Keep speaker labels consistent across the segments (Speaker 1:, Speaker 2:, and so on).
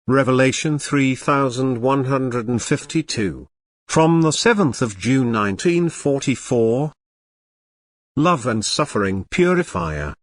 Speaker 1: Revelation 3152. From the 7th of June 1944. Love and Suffering Purifier.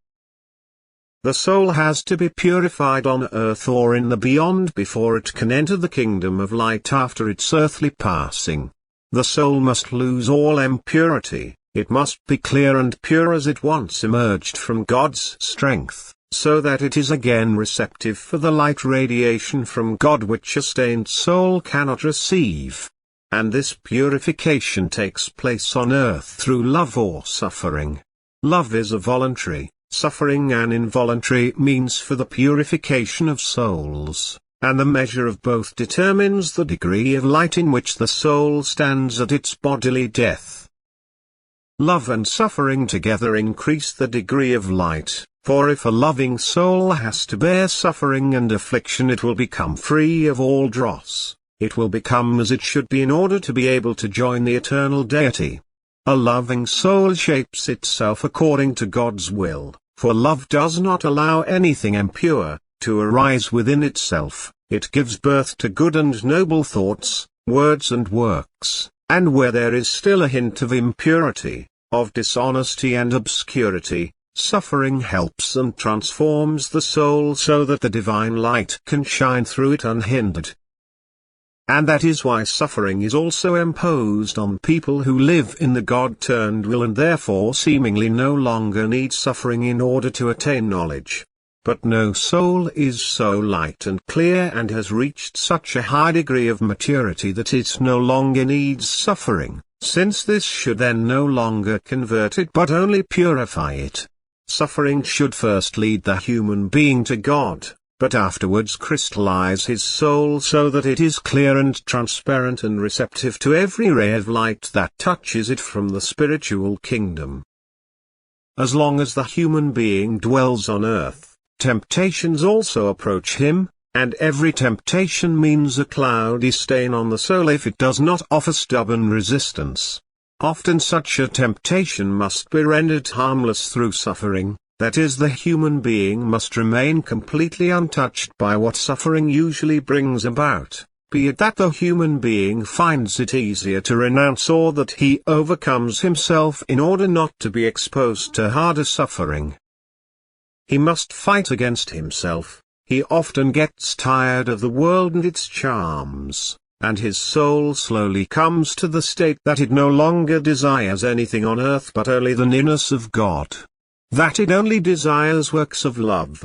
Speaker 1: The soul has to be purified on earth or in the beyond before it can enter the kingdom of light after its earthly passing. The soul must lose all impurity, it must be clear and pure as it once emerged from God's strength, so that it is again receptive for the light radiation from God which a stained soul cannot receive. And this purification takes place on earth through love or suffering. Love is a voluntary, suffering an involuntary means for the purification of souls, and the measure of both determines the degree of light in which the soul stands at its bodily death. Love and suffering together increase the degree of light, for if a loving soul has to bear suffering and affliction it will become free of all dross, it will become as it should be in order to be able to join the eternal deity. A loving soul shapes itself according to God's will, for love does not allow anything impure to arise within itself. It gives birth to good and noble thoughts, words and works, and where there is still a hint of impurity, of dishonesty and obscurity, suffering helps and transforms the soul so that the divine light can shine through it unhindered. And that is why suffering is also imposed on people who live in the God-turned will and therefore seemingly no longer need suffering in order to attain knowledge. But no soul is so light and clear and has reached such a high degree of maturity that it no longer needs suffering, since this should then no longer convert it but only purify it. Suffering should first lead the human being to God, but afterwards crystallize his soul so that it is clear and transparent and receptive to every ray of light that touches it from the spiritual kingdom. As long as the human being dwells on earth, temptations also approach him, and every temptation means a cloudy stain on the soul if it does not offer stubborn resistance. Often such a temptation must be rendered harmless through suffering, that is, the human being must remain completely untouched by what suffering usually brings about, be it that the human being finds it easier to renounce or that he overcomes himself in order not to be exposed to harder suffering. He must fight against himself. He often gets tired of the world and its charms, and his soul slowly comes to the state that it no longer desires anything on earth but only the nearness of God. That it only desires works of love.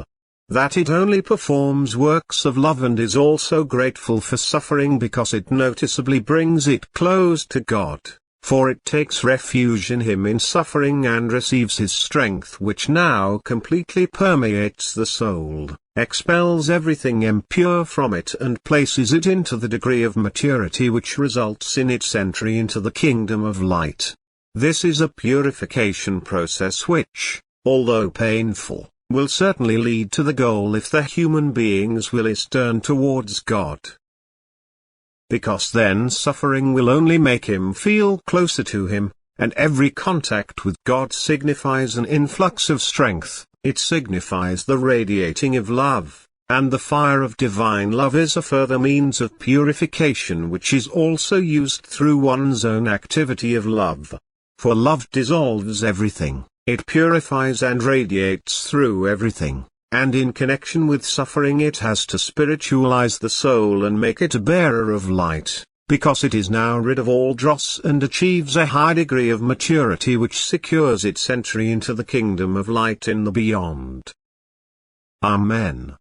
Speaker 1: That it only performs works of love and is also grateful for suffering because it noticeably brings it close to God. For it takes refuge in him in suffering and receives his strength which now completely permeates the soul, expels everything impure from it and places it into the degree of maturity which results in its entry into the kingdom of light. This is a purification process which, although painful, will certainly lead to the goal if the human being's will is turned towards God. Because then suffering will only make him feel closer to him, and every contact with God signifies an influx of strength, it signifies the radiating of love, and the fire of divine love is a further means of purification which is also used through one's own activity of love. For love dissolves everything, it purifies and radiates through everything. And in connection with suffering it has to spiritualize the soul and make it a bearer of light, because it is now rid of all dross and achieves a high degree of maturity which secures its entry into the kingdom of light in the beyond. Amen.